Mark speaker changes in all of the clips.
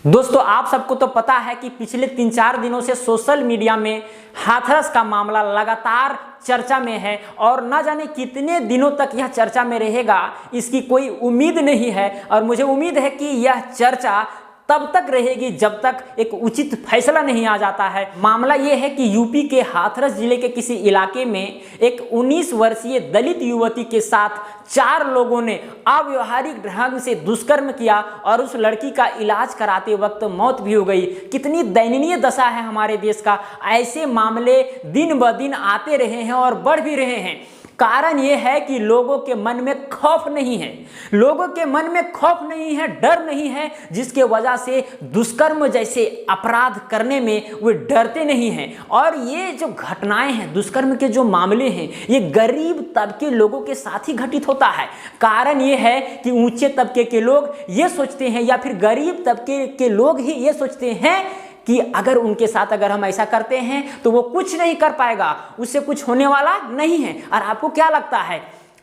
Speaker 1: दोस्तों आप सबको तो पता है कि पिछले 3-4 दिनों से सोशल मीडिया में हाथरस का मामला लगातार चर्चा में है और न जाने कितने दिनों तक यह चर्चा में रहेगा, इसकी कोई उम्मीद नहीं है। और मुझे उम्मीद है कि यह चर्चा तब तक रहेगी जब तक एक उचित फैसला नहीं आ जाता है। मामला यह है कि यूपी के हाथरस जिले के किसी इलाके में एक 19 वर्षीय दलित युवती के साथ 4 लोगों ने अव्यवहारिक ढंग से दुष्कर्म किया और उस लड़की का इलाज कराते वक्त मौत भी हो गई। कितनी दयनीय दशा है हमारे देश का। ऐसे मामले दिन ब दिन आते रहे हैं और बढ़ भी रहे हैं। कारण यह है कि लोगों के मन में खौफ नहीं है, लोगों के मन में खौफ नहीं है, डर नहीं है, जिसके वजह से दुष्कर्म जैसे अपराध करने में वे डरते नहीं हैं। और ये जो घटनाएं हैं, दुष्कर्म के जो मामले हैं, ये गरीब तबके लोगों के साथ ही घटित होता है। कारण ये है कि ऊंचे तबके के लोग ये सोचते हैं या फिर गरीब तबके के लोग ही ये सोचते हैं कि अगर उनके साथ अगर हम ऐसा करते हैं तो वो कुछ नहीं कर पाएगा, उससे कुछ होने वाला नहीं है। और आपको क्या लगता है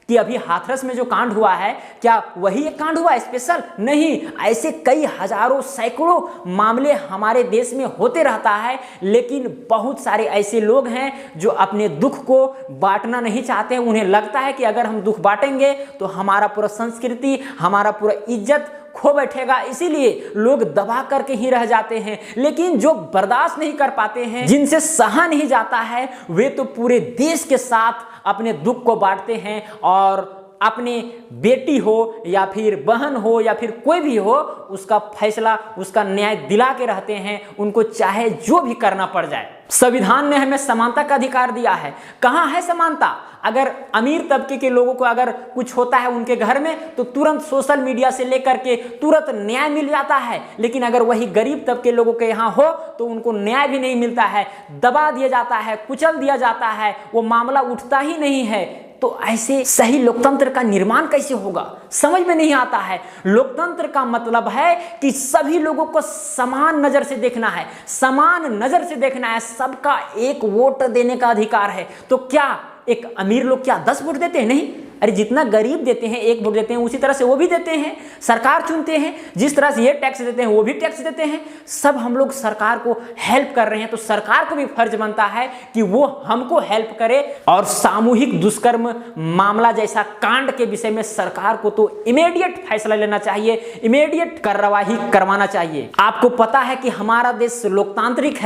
Speaker 1: कि अभी हाथरस में जो कांड हुआ है, क्या वही एक कांड हुआ स्पेशल? नहीं, ऐसे कई हजारों सैकड़ों मामले हमारे देश में होते रहता है। लेकिन बहुत सारे ऐसे लोग हैं जो अपने दुख को बांटना नहीं चाहते हैं। उन्हें लगता है कि अगर हम दुख बांटेंगे तो हमारा पूरा संस्कृति, हमारा पूरा इज्जत खो बैठेगा, इसीलिए लोग दबा करके ही रह जाते हैं। लेकिन जो बर्दाश्त नहीं कर पाते हैं, जिनसे सहा नहीं जाता है, वे तो पूरे देश के साथ अपने दुख को बांटते हैं और अपने बेटी हो या फिर बहन हो या फिर कोई भी हो, उसका फैसला, उसका न्याय दिला के रहते हैं, उनको चाहे जो भी करना पड़ जाए। संविधान ने हमें समानता का अधिकार दिया है। कहाँ है समानता? अगर अमीर तबके के लोगों को अगर कुछ होता है उनके घर में तो तुरंत सोशल मीडिया से लेकर के तुरंत न्याय मिल जाता है। लेकिन अगर वही गरीब तबके लोगों के यहाँ हो तो उनको न्याय भी नहीं मिलता है, दबा दिया जाता है, कुचल दिया जाता है, वो मामला उठता ही नहीं है। तो ऐसे सही लोकतंत्र का निर्माण कैसे होगा, समझ में नहीं आता है। लोकतंत्र का मतलब है कि सभी लोगों को समान नजर से देखना है, समान नजर से देखना है, सबका एक वोट देने का अधिकार है। तो क्या एक अमीर लोग क्या 10 वोट देते हैं? नहीं, अरे जितना गरीब देते हैं 1 वोट देते हैं, उसी तरह से वो भी देते हैं। सरकार चुनते हैं, जिस तरह से ये टैक्स देते हैं वो भी टैक्स देते हैं। सब हम लोग सरकार को हेल्प कर रहे हैं, तो सरकार को भी फर्ज बनता है कि वो हमको हेल्प करे। और सामूहिक दुष्कर्म मामला जैसा कांड के विषय में सरकार को तो इमीडिएट फैसला लेना चाहिए, इमीडिएट कार्रवाई करवाना चाहिए। आपको पता है कि हमारा देश लोकतांत्रिक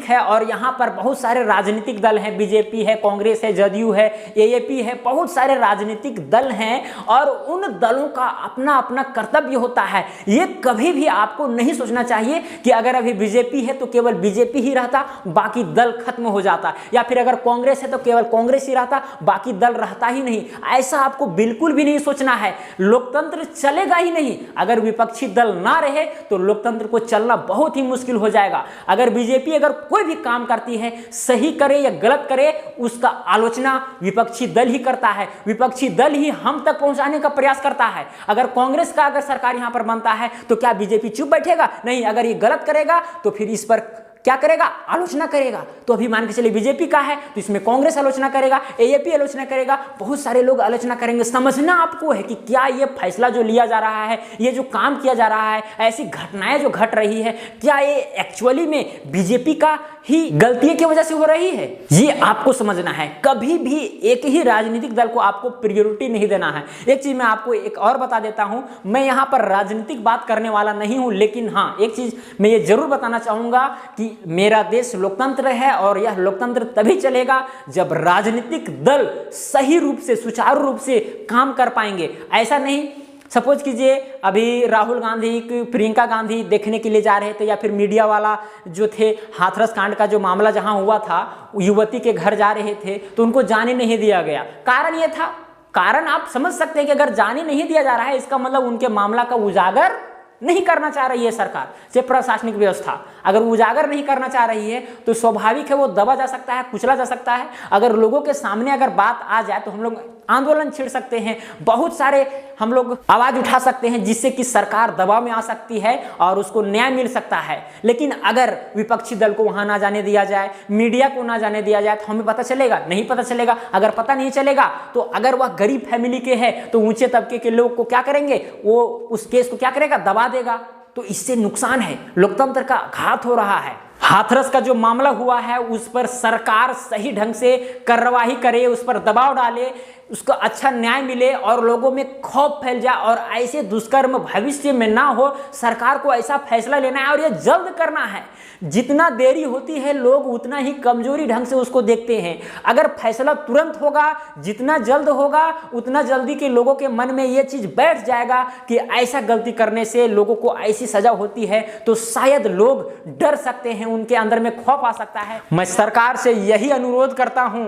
Speaker 1: है और यहाँ पर बहुत सारे राजनीतिक दल हैं, बीजेपी है, कांग्रेस है, जदयू है, एएपी है, बहुत सारे राजनीतिक दल हैं और उन दलों का अपना अपना कर्तव्य होता है। ये कभी भी आपको नहीं सोचना चाहिए कि अगर अभी बीजेपी है तो केवल बीजेपी ही रहता, बाकी दल खत्म हो जाता, या फिर अगर कांग्रेस है तो केवल कांग्रेस ही रहता, बाकी दल रहता ही नहीं। ऐसा आपको बिल्कुल भी नहीं सोचना है। लोकतंत्र चलेगा ही नहीं अगर विपक्षी दल ना रहे, तो लोकतंत्र को चलना बहुत ही मुश्किल हो जाएगा। अगर बीजेपी अगर कोई भी काम करती है, सही करे या गलत करे, उसका आलोचना विपक्षी दल ही करता है, विपक्षी दल ही हम तक पहुंचाने का प्रयास करता है। अगर कांग्रेस का अगर सरकार यहां पर बनता है तो क्या बीजेपी चुप बैठेगा? नहीं, अगर ये गलत करेगा तो फिर इस पर क्या करेगा? आलोचना करेगा। तो अभी मान के चलिए बीजेपी का है तो इसमें कांग्रेस आलोचना करेगा, एएपी आलोचना करेगा, बहुत सारे लोग आलोचना करेंगे। समझना आपको है कि क्या ये फैसला जो लिया जा रहा है, ये जो काम किया जा रहा है, ऐसी घटनाएं जो घट रही है, क्या ये एक्चुअली में बीजेपी का ही गलती की वजह से हो रही है? ये आपको समझना है। कभी भी एक ही राजनीतिक दल को आपको प्रायोरिटी नहीं देना है। एक चीज मैं आपको एक और बता देता हूं, मैं यहां पर राजनीतिक बात करने वाला नहीं हूं, लेकिन हाँ एक चीज मैं ये जरूर बताना चाहूंगा कि मेरा देश लोकतंत्र है और यह लोकतंत्र तभी चलेगा जब राजनीतिक दल सही रूप से, सुचारू रूप से काम कर पाएंगे। ऐसा नहीं, सपोज कीजिए अभी राहुल गांधी, प्रियंका गांधी देखने के लिए जा रहे थे, या फिर मीडिया वाला जो थे, हाथरस कांड का जो मामला जहां हुआ था, युवती के घर जा रहे थे तो उनको जाने नहीं दिया गया। कारण ये था, कारण आप समझ सकते हैं कि अगर जाने नहीं दिया जा रहा है, इसका मतलब उनके मामला का उजागर नहीं करना चाह रही है सरकार से प्रशासनिक व्यवस्था। अगर उजागर नहीं करना चाह रही है तो स्वाभाविक है वो दबा जा सकता है, कुचला जा सकता है। अगर लोगों के सामने अगर बात आ जाए तो हम लोग आंदोलन छेड़ सकते हैं, बहुत सारे हम लोग आवाज उठा सकते हैं, जिससे कि सरकार दबाव में आ सकती है और उसको न्याय मिल सकता है। लेकिन अगर विपक्षी दल को वहां ना जाने दिया जाए, मीडिया को ना जाने दिया जाए, तो हमें पता चलेगा? नहीं पता चलेगा। अगर पता नहीं चलेगा तो अगर वह गरीब फैमिली के है तो ऊंचे तबके के लोग को क्या करेंगे? वो उस केस को क्या करेगा? दबा देगा। तो इससे नुकसान है, लोकतंत्र का घात हो रहा है। हाथरस का जो मामला हुआ है उस पर सरकार सही ढंग से कार्रवाई करे, उस पर दबाव डाले, उसको अच्छा न्याय मिले और लोगों में खौफ फैल जाए और ऐसे दुष्कर्म भविष्य में ना हो। सरकार को ऐसा फैसला लेना है और ये जल्द करना है। जितना देरी होती है लोग उतना ही कमजोरी ढंग से उसको देखते हैं। अगर फैसला तुरंत होगा, जितना जल्द होगा उतना जल्दी के लोगों के मन में ये चीज बैठ जाएगा कि ऐसा गलती करने से लोगों को ऐसी सजा होती है, तो शायद लोग डर सकते हैं, उनके अंदर में खौफ आ सकता है। मैं सरकार से यही अनुरोध करता हूं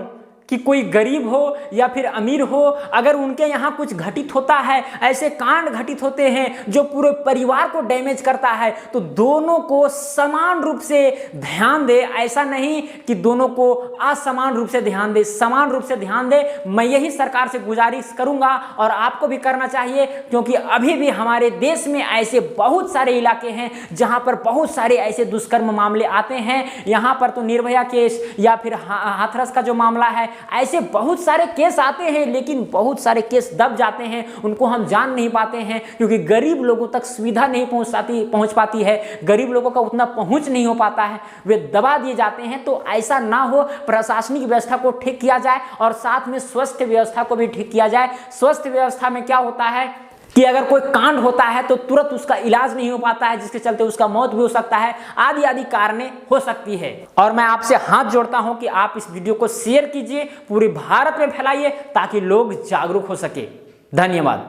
Speaker 1: कि कोई गरीब हो या फिर अमीर हो, अगर उनके यहाँ कुछ घटित होता है, ऐसे कांड घटित होते हैं जो पूरे परिवार को डैमेज करता है, तो दोनों को समान रूप से ध्यान दे। ऐसा नहीं कि दोनों को असमान रूप से ध्यान दे, समान रूप से ध्यान दे। मैं यही सरकार से गुजारिश करूंगा और आपको भी करना चाहिए, क्योंकि अभी भी हमारे देश में ऐसे बहुत सारे इलाके हैं जहां पर बहुत सारे ऐसे दुष्कर्म मामले आते हैं। यहां पर तो निर्भया केस या फिर हाथरस का जो मामला है, ऐसे बहुत सारे केस आते हैं, लेकिन बहुत सारे केस दब जाते हैं, उनको हम जान नहीं पाते हैं, क्योंकि गरीब लोगों तक सुविधा नहीं पहुंच पाती है, गरीब लोगों का उतना पहुंच नहीं हो पाता है, वे दबा दिए जाते हैं। तो ऐसा ना हो, प्रशासनिक व्यवस्था को ठीक किया जाए और साथ में स्वास्थ्य व्यवस्था को भी ठीक किया जाए। स्वास्थ्य व्यवस्था में क्या होता है कि अगर कोई कांड होता है तो तुरंत उसका इलाज नहीं हो पाता है, जिसके चलते उसका मौत भी हो सकता है, आदि आदि कारणें हो सकती है। और मैं आपसे हाथ जोड़ता हूं कि आप इस वीडियो को शेयर कीजिए, पूरे भारत में फैलाइए ताकि लोग जागरूक हो सके। धन्यवाद।